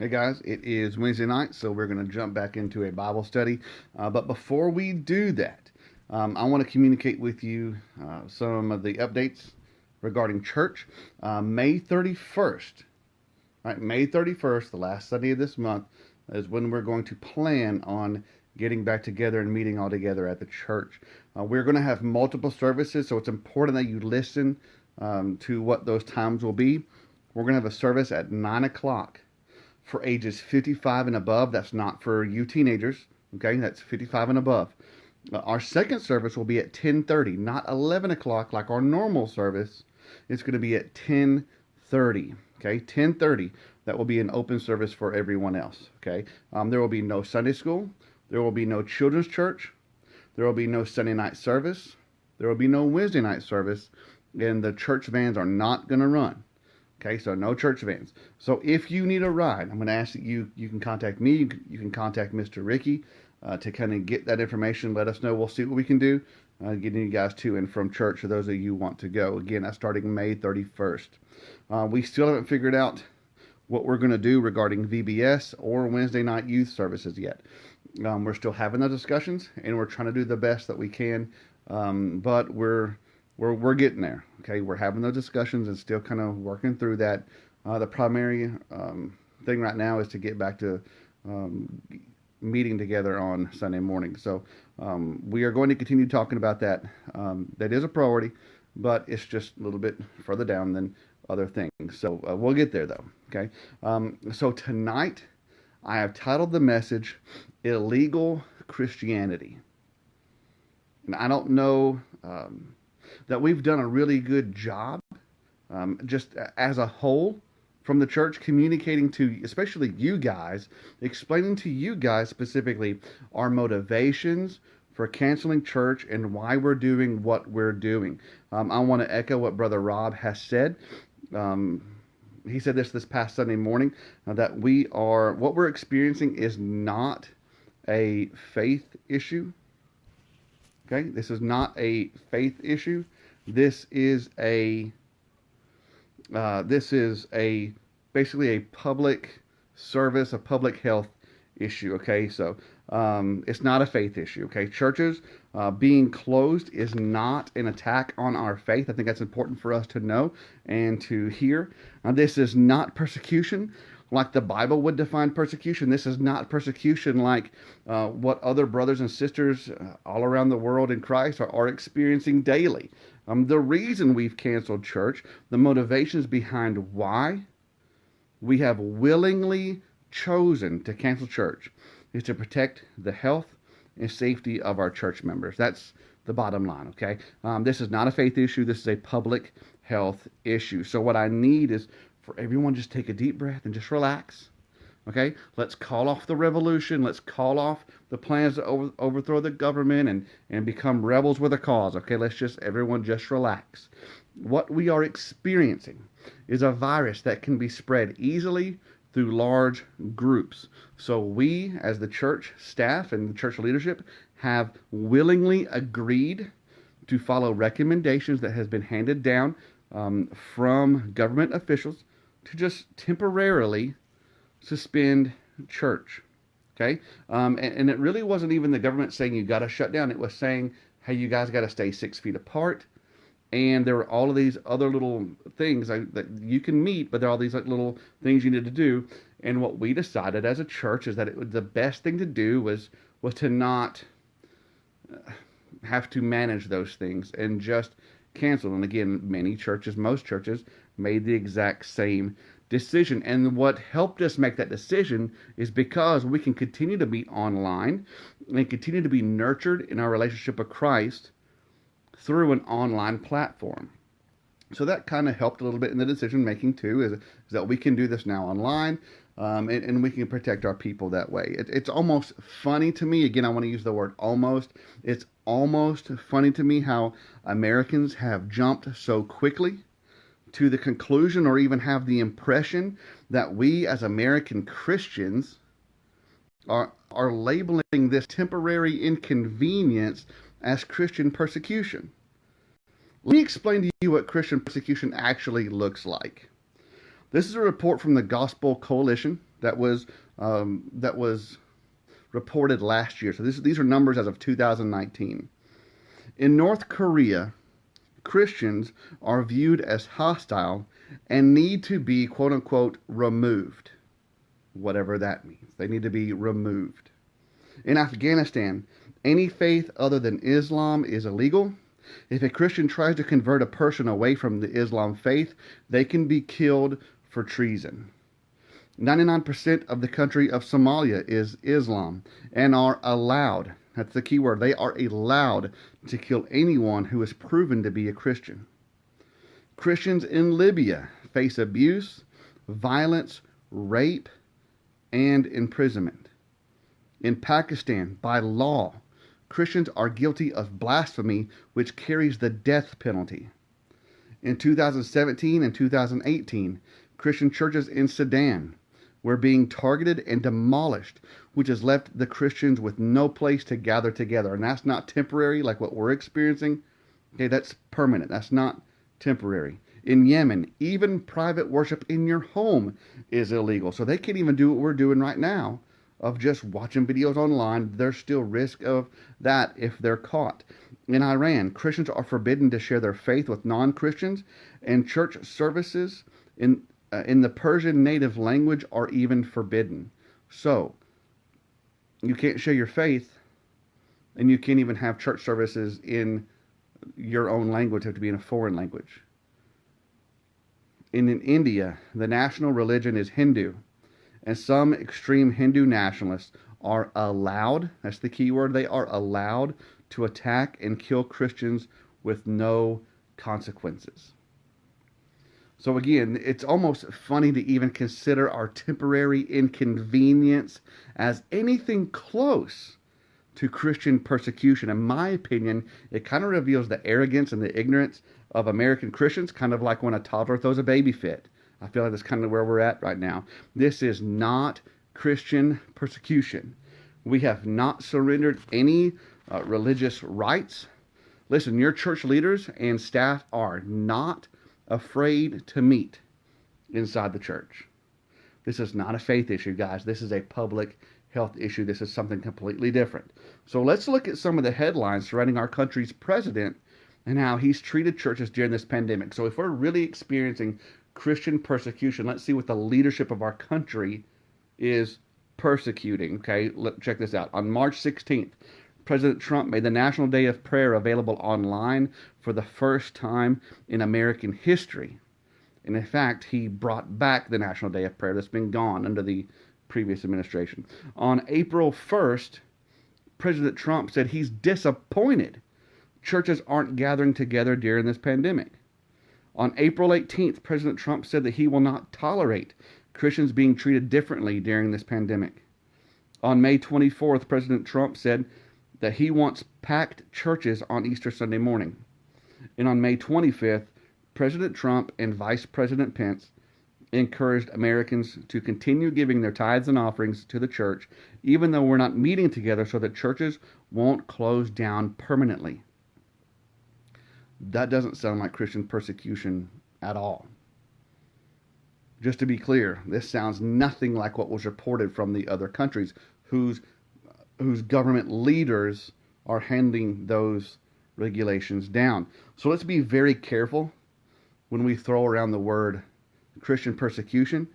Hey guys, it is Wednesday night, so we're going to jump back into a Bible study. But before we do that, I want to communicate with you some of the updates regarding church. May 31st, right? May 31st, the last Sunday of this month, is when we're going to plan on getting back together and meeting all together at the church. We're going to have multiple services, so it's important that you listen to what those times will be. We're going to have a service at 9 o'clock for ages 55 and above. That's not for you teenagers. Okay, that's 55 and above. Our second service will be at 10:30, not 11 o'clock like our normal service. It's going to be at 10:30. Okay, 10:30. That will be an open service for everyone else. Okay, there will be no Sunday school. There will be no children's church. There will be no Sunday night service. There will be no Wednesday night service, and the church vans are not going to run. Okay, so no church vans. So if you need a ride, I'm going to ask that you can contact me. You can contact Mr. Ricky to kind of get that information. Let us know. We'll see what we can do. Getting you guys to and from church for those of you who want to go. Again, that's starting May 31st. We still haven't figured out what we're going to do regarding VBS or Wednesday night youth services yet. We're still having the discussions, and we're trying to do the best that we can. But we're getting there. Okay, we're having those discussions and still kind of working through that. The primary thing right now is to get back to um, meeting together on Sunday morning. So we are going to continue talking about that. That is a priority, but it's just a little bit further down than other things. So we'll get there though. Okay. So tonight I have titled the message "Illegal Christianity," and I don't know. That we've done a really good job, just as a whole, from the church, communicating to, especially you guys, explaining to you guys specifically our motivations for canceling church and why we're doing what we're doing. I want to echo what Brother Rob has said. Um, he said this past Sunday morning that what we're experiencing is not a faith issue. Okay, this is not a faith issue. This is a this is a basically a public service, a public health issue. Okay, so it's not a faith issue. Okay, churches being closed is not an attack on our faith. I think that's important for us to know and to hear. This is not persecution like the Bible would define persecution. This is not persecution like what other brothers and sisters all around the world in Christ are experiencing daily. The reason we've canceled church, the motivations behind why we have willingly chosen to cancel church is to protect the health and safety of our church members. That's the bottom line, okay? This is not a faith issue. This is a public health issue. So what I need is for everyone just take a deep breath and just relax. Okay, let's call off the revolution. Let's call off the plans to overthrow the government and become rebels with a cause. Okay, let's just, everyone just relax. What we are experiencing is a virus that can be spread easily through large groups. So we, as the church staff and the church leadership, have willingly agreed to follow recommendations that has been handed down from government officials to just temporarily suspend church. Okay, and it really wasn't even the government saying you got to shut down. It was saying, hey, you guys got to stay 6 feet apart. And there were all of these other little things that you can meet, but there are all these little things you need to do. And what we decided as a church is that the best thing to do was to not have to manage those things and just cancel. And again, many churches, most churches, made the exact same decision. And what helped us make that decision is because we can continue to be online and continue to be nurtured in our relationship with Christ through an online platform. So that kind of helped a little bit in the decision making too, is that we can do this now online, and we can protect our people that way. It's almost funny to me, again, I want to use the word almost, it's almost funny to me how Americans have jumped so quickly to the conclusion or even have the impression that we as American Christians are labeling this temporary inconvenience as Christian persecution. Let me explain to you what Christian persecution actually looks like. This is a report from the Gospel Coalition. that was reported last year. So these are numbers as of 2019. In North Korea, Christians are viewed as hostile and need to be, quote unquote, removed. Whatever that means. They need to be removed. In Afghanistan, any faith other than Islam is illegal. If a Christian tries to convert a person away from the Islam faith, they can be killed for treason. 99% of the country of Somalia is Islam and are allowed, that's the key word, they are allowed to kill anyone who is proven to be a Christian. Christians in Libya face abuse, violence, rape, and imprisonment. In Pakistan, by law, Christians are guilty of blasphemy, which carries the death penalty. In 2017 and 2018, Christian churches in Sudan were being targeted and demolished, which has left the Christians with no place to gather together. And that's not temporary like what we're experiencing. Okay, that's permanent. That's not temporary. In Yemen, even private worship in your home is illegal. So they can't even do what we're doing right now of just watching videos online. There's still risk of that if they're caught. In Iran, Christians are forbidden to share their faith with non-Christians, and church services in the Persian native language are even forbidden. So you can't share your faith, and you can't even have church services in your own language. Have to be in a foreign language. In India, the national religion is Hindu, and some extreme Hindu nationalists are allowed, that's the key word, they are allowed to attack and kill Christians with no consequences. So again, it's almost funny to even consider our temporary inconvenience as anything close to Christian persecution. In my opinion, it kind of reveals the arrogance and the ignorance of American Christians, kind of like when a toddler throws a baby fit. I feel like that's kind of where we're at right now. This is not Christian persecution. We have not surrendered any religious rights. Listen, your church leaders and staff are not afraid to meet inside the church. This is not a faith issue, guys. This is a public health issue. This is something completely different. So let's look at some of the headlines surrounding our country's president and how he's treated churches during this pandemic. So if we're really experiencing Christian persecution, let's see what the leadership of our country is persecuting. Okay, check this out. On March 16th, President Trump made the National Day of Prayer available online for the first time in American history. And in fact, he brought back the National Day of Prayer that's been gone under the previous administration. On April 1st, President Trump said he's disappointed churches aren't gathering together during this pandemic. On April 18th, President Trump said that he will not tolerate Christians being treated differently during this pandemic. On May 24th, President Trump said that he wants packed churches on Easter Sunday morning. And on May 25th, President Trump and Vice President Pence encouraged Americans to continue giving their tithes and offerings to the church, even though we're not meeting together, so that churches won't close down permanently. That doesn't sound like Christian persecution at all. Just to be clear, this sounds nothing like what was reported from the other countries whose government leaders are handing those regulations down. So let's be very careful when we throw around the word Christian persecution.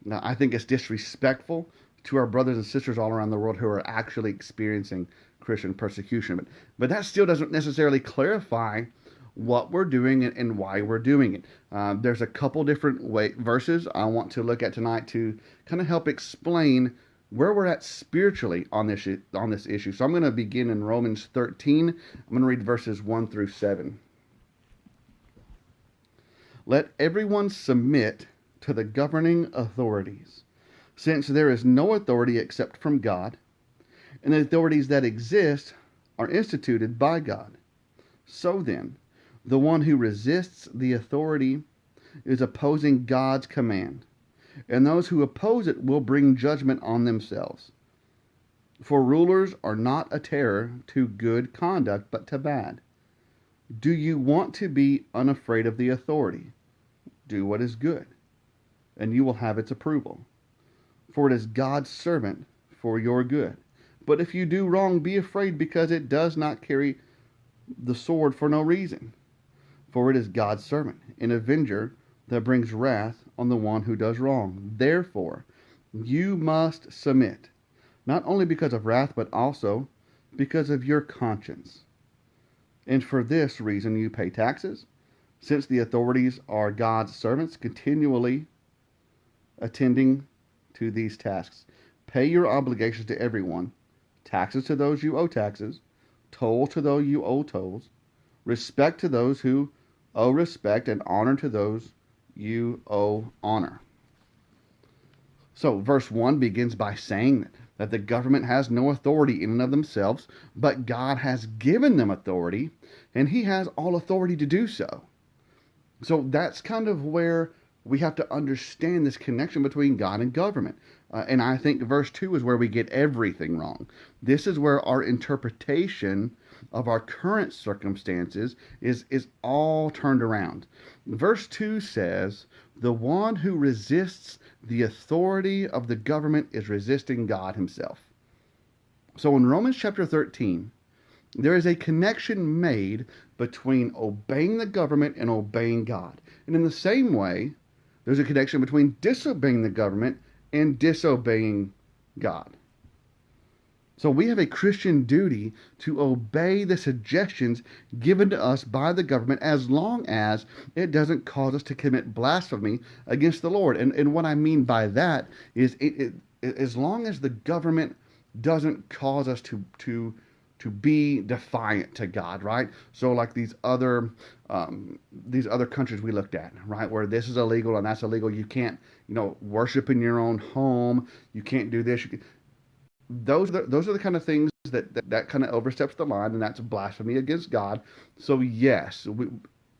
Now, I think it's disrespectful to our brothers and sisters all around the world who are actually experiencing Christian persecution. But that still doesn't necessarily clarify what we're doing and why we're doing it. There's a couple different verses I want to look at tonight to kind of help explain where we're at spiritually on this issue. So I'm going to begin in Romans 13. I'm going to read verses 1 through 7. Let everyone submit to the governing authorities, since there is no authority except from God, and the authorities that exist are instituted by God. So then, the one who resists the authority is opposing God's command, and those who oppose it will bring judgment on themselves. For rulers are not a terror to good conduct, but to bad. Do you want to be unafraid of the authority? Do what is good, and you will have its approval. for it is God's servant for your good. But if you do wrong, be afraid, because it does not carry the sword for no reason. For it is God's servant, an avenger that brings wrath on the one who does wrong. Therefore, you must submit, not only because of wrath, but also because of your conscience. And for this reason you pay taxes, since the authorities are God's servants, continually attending to these tasks. Pay your obligations to everyone, taxes to those you owe taxes, toll to those you owe tolls, respect to those who owe respect, and honor to those you owe honor. So verse 1 begins by saying that the government has no authority in and of themselves, but God has given them authority, and he has all authority to do so. So that's kind of where we have to understand this connection between God and government. And I think verse 2 is where we get everything wrong. This is where our interpretation of our current circumstances is all turned around. Verse 2 says, the one who resists the authority of the government is resisting God himself. So in Romans chapter 13, there is a connection made between obeying the government and obeying God. And in the same way, there's a connection between disobeying the government and disobeying God. So we have a Christian duty to obey the suggestions given to us by the government, as long as it doesn't cause us to commit blasphemy against the Lord. And what I mean by that is as long as the government doesn't cause us to be defiant to God, right? So like these other countries we looked at, right, where this is illegal and that's illegal. You can't, worship in your own home. You can't do this. Those are the kind of things that kind of oversteps the line, and that's blasphemy against God. So yes,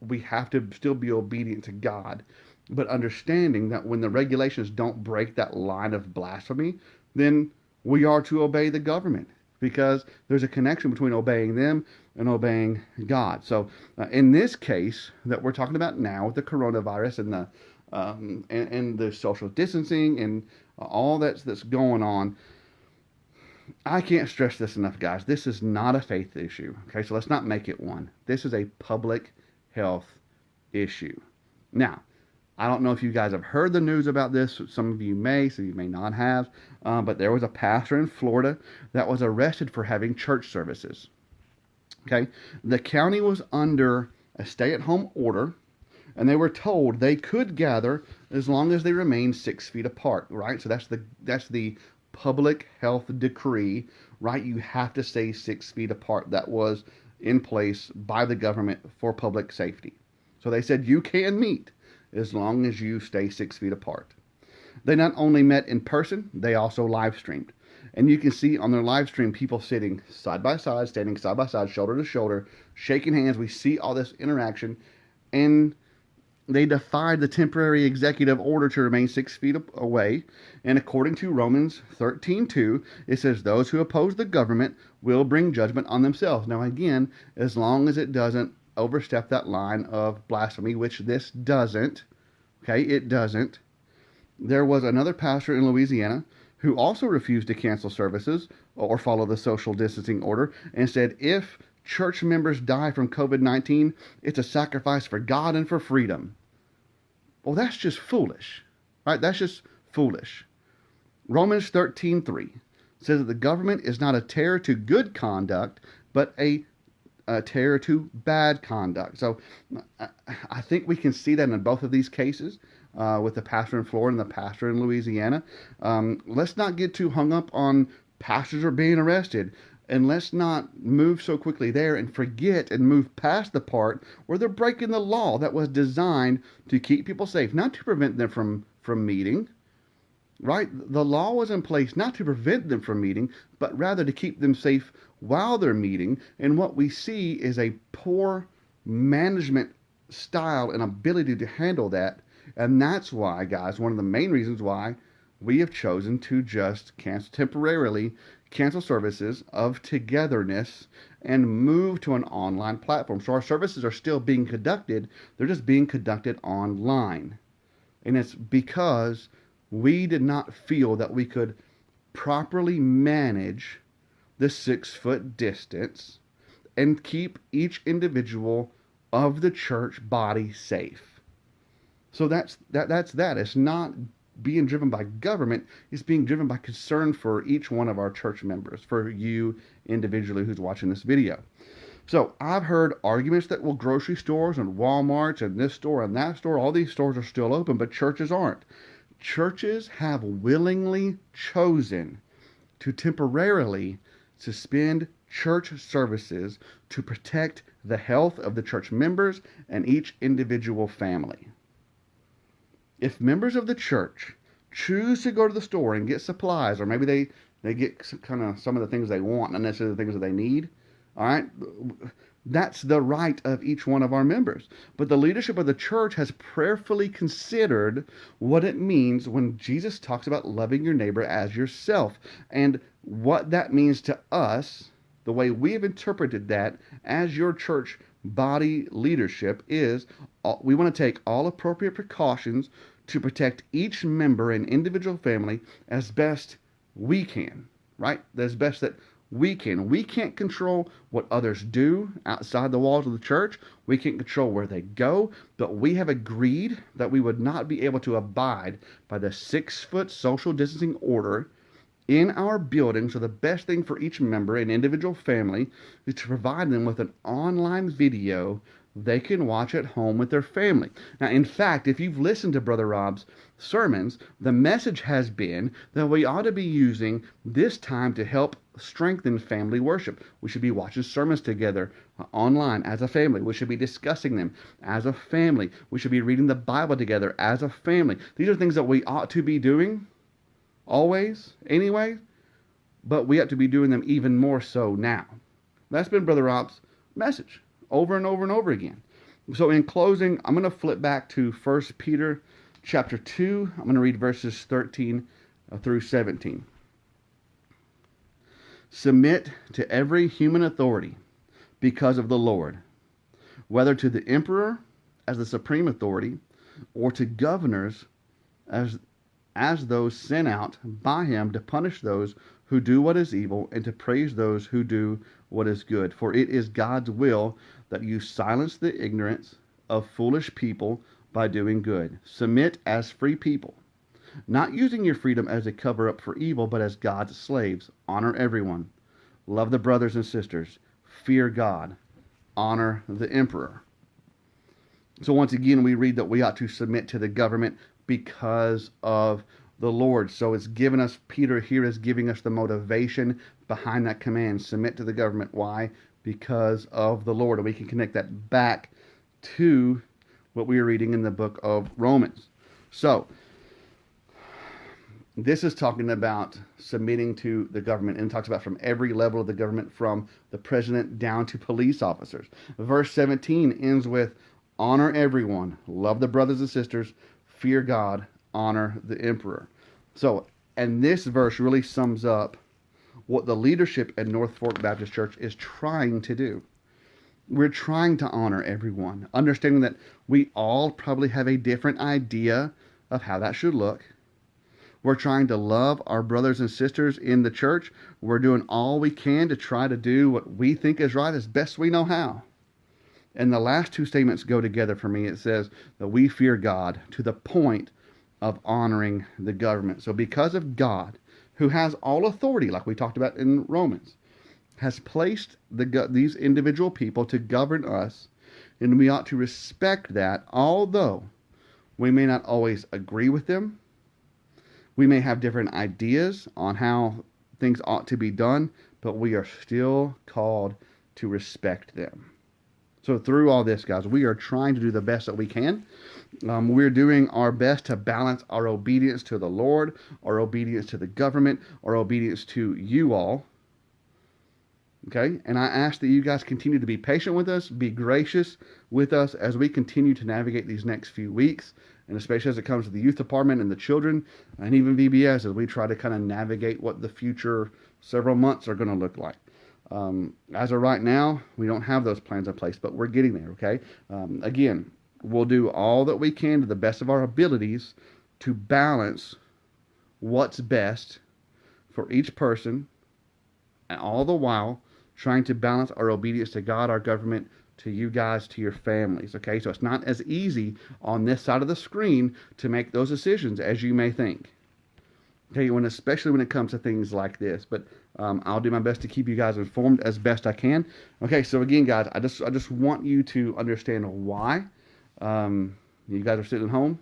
we have to still be obedient to God, but understanding that when the regulations don't break that line of blasphemy, then we are to obey the government, because there's a connection between obeying them and obeying God. So in this case that we're talking about now, with the coronavirus and the social distancing and all that's going on, I can't stress this enough, guys. This is not a faith issue. Okay, so let's not make it one. This is a public health issue. Now, I don't know if you guys have heard the news about this. Some of you may, some of you may not have. But there was a pastor in Florida that was arrested for having church services. Okay, the county was under a stay-at-home order, and they were told they could gather as long as they remained 6 feet apart. Right, so that's the public health decree. Right, you have to stay 6 feet apart. That was in place by the government for public safety. So they said you can meet as long as you stay 6 feet apart. They not only met in person, they also live streamed. And you can see on their live stream people sitting side by side, standing side by side, shoulder to shoulder, shaking hands. We see all this interaction. And they defied the temporary executive order to remain 6 feet away. And according to Romans 13:2, it says those who oppose the government will bring judgment on themselves. Now again, as long as it doesn't overstep that line of blasphemy, which this doesn't. Okay, it doesn't. There was another pastor in Louisiana who also refused to cancel services or follow the social distancing order, and said if church members die from COVID-19, it's a sacrifice for God and for freedom. Well, that's just foolish, right? That's just foolish. Romans 13:3 says that the government is not a terror to good conduct, but a terror to bad conduct. So I think we can see that in both of these cases, with the pastor in Florida and the pastor in Louisiana. Let's not get too hung up on pastors are being arrested, and let's not move so quickly there and forget and move past the part where they're breaking the law that was designed to keep people safe, not to prevent them from meeting. Right? The law was in place not to prevent them from meeting, but rather to keep them safe while they're meeting. And what we see is a poor management style and ability to handle that. And that's why, guys, one of the main reasons why we have chosen to just temporarily cancel services of Togetherness and move to an online platform. So our services are still being conducted. They're just being conducted online. And it's because we did not feel that we could properly manage the 6 foot distance and keep each individual of the church body safe. So that's that. It's not being driven by government. It's being driven by concern for each one of our church members, for you individually who's watching this video. So I've heard arguments that, well, grocery stores and Walmarts and this store and that store, all these stores are still open, but churches aren't. Churches have willingly chosen to temporarily suspend church services to protect the health of the church members and each individual family. If members of the church choose to go to the store and get supplies, or maybe they get kind of some of the things they want, not necessarily the things that they need, all right, that's the right of each one of our members. But the leadership of the church has prayerfully considered what it means when Jesus talks about loving your neighbor as yourself, and what that means to us. The way we have interpreted that as your church body leadership is, we want to take all appropriate precautions to protect each member and individual family as best we can, right? As best that we can. We can't control what others do outside the walls of the church. We can't control where they go, but we have agreed that we would not be able to abide by the 6-foot social distancing order in our building. So the best thing for each member and individual family is to provide them with an online video they can watch at home with their family. Now, in fact, if you've listened to Brother Rob's sermons, the message has been that we ought to be using this time to help strengthen family worship. We should be watching sermons together online as a family. We should be discussing them as a family. We should be reading the Bible together as a family. These are things that we ought to be doing always, anyway, but we ought to be doing them even more so now. That's been Brother Rob's message over and over and over again. So in closing, I'm going to flip back to 1 Peter chapter 2. I'm going to read verses 13 through 17. Submit to every human authority because of the Lord, whether to the emperor as the supreme authority, or to governors as those sent out by him to punish those who do what is evil and to praise those who do what is good. For it is God's will that you silence the ignorance of foolish people by doing good. Submit as free people, not using your freedom as a cover-up for evil, but as God's slaves. Honor everyone. Love the brothers and sisters. Fear God. Honor the emperor. So once again, we read that we ought to submit to the government because of the Lord. So it's given us, Peter here is giving us the motivation behind that command. Submit to the government. Why? Because of the Lord. And we can connect that back to what we are reading in the book of Romans. So this is talking about submitting to the government, and talks about from every level of the government, from the president down to police officers. Verse 17 ends with, honor everyone, love the brothers and sisters, fear God, honor the emperor. So, and this verse really sums up what the leadership at North Fork Baptist Church is trying to do. We're trying to honor everyone, understanding that we all probably have a different idea of how that should look. We're trying to love our brothers and sisters in the church. We're doing all we can to try to do what we think is right as best we know how. And the last two statements go together for me. It says that we fear God to the point of honoring the government. So because of God, who has all authority, like we talked about in Romans, has placed these individual people to govern us, and we ought to respect that, although we may not always agree with them. We may have different ideas on how things ought to be done, but we are still called to respect them. So through all this, guys, we are trying to do the best that we can. We're doing our best to balance our obedience to the Lord, our obedience to the government, our obedience to you all. Okay? And I ask that you guys continue to be patient with us, be gracious with us as we continue to navigate these next few weeks, and especially as it comes to the youth department and the children, and even VBS, as we try to kind of navigate what the future several months are going to look like. As of right now, we don't have those plans in place, but we're getting there, okay? Again, we'll do all that we can to the best of our abilities to balance what's best for each person, and all the while trying to balance our obedience to God, our government, to you guys, to your families. Okay, so it's not as easy on this side of the screen to make those decisions as you may think. Okay, especially when it comes to things like this. But I'll do my best to keep you guys informed as best I can. Okay, so again, guys, I just want you to understand why you guys are sitting at home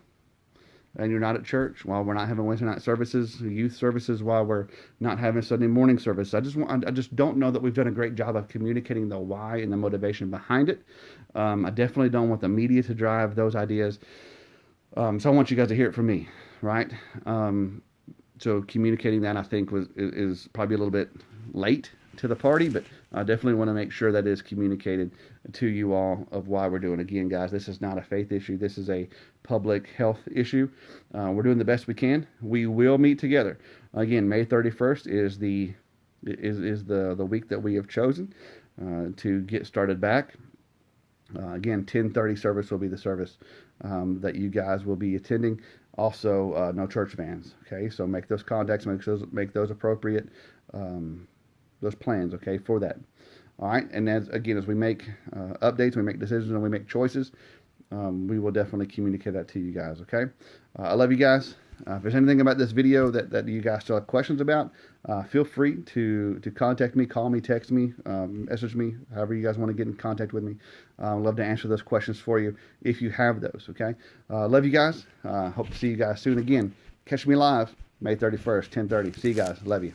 and you're not at church while we're not having Wednesday night services, youth services, while we're not having Sunday morning service. I just don't know that we've done a great job of communicating the why and the motivation behind it. I definitely don't want the media to drive those ideas. So I want you guys to hear it from me, right? So communicating that, I think, is probably a little bit late to the party, but I definitely want to make sure that is communicated to you all of why we're doing it. Again, guys, this is not a faith issue. This is a public health issue. We're doing the best we can. We will meet together. Again, May 31st is the week that we have chosen to get started back. Again, 10:30 service will be the service that you guys will be attending. Also, no church vans. Okay, so make those contacts, make those appropriate those plans. Okay, for that. All right, and as we make updates, we make decisions, and we make choices, we will definitely communicate that to you guys. Okay, I love you guys. If there's anything about this video that you guys still have questions about, feel free to contact me, call me, text me, message me, however you guys want to get in contact with me. I'd love to answer those questions for you if you have those, okay? Love you guys. Hope to see you guys soon again. Catch me live May 31st, 10:30. See you guys. Love you.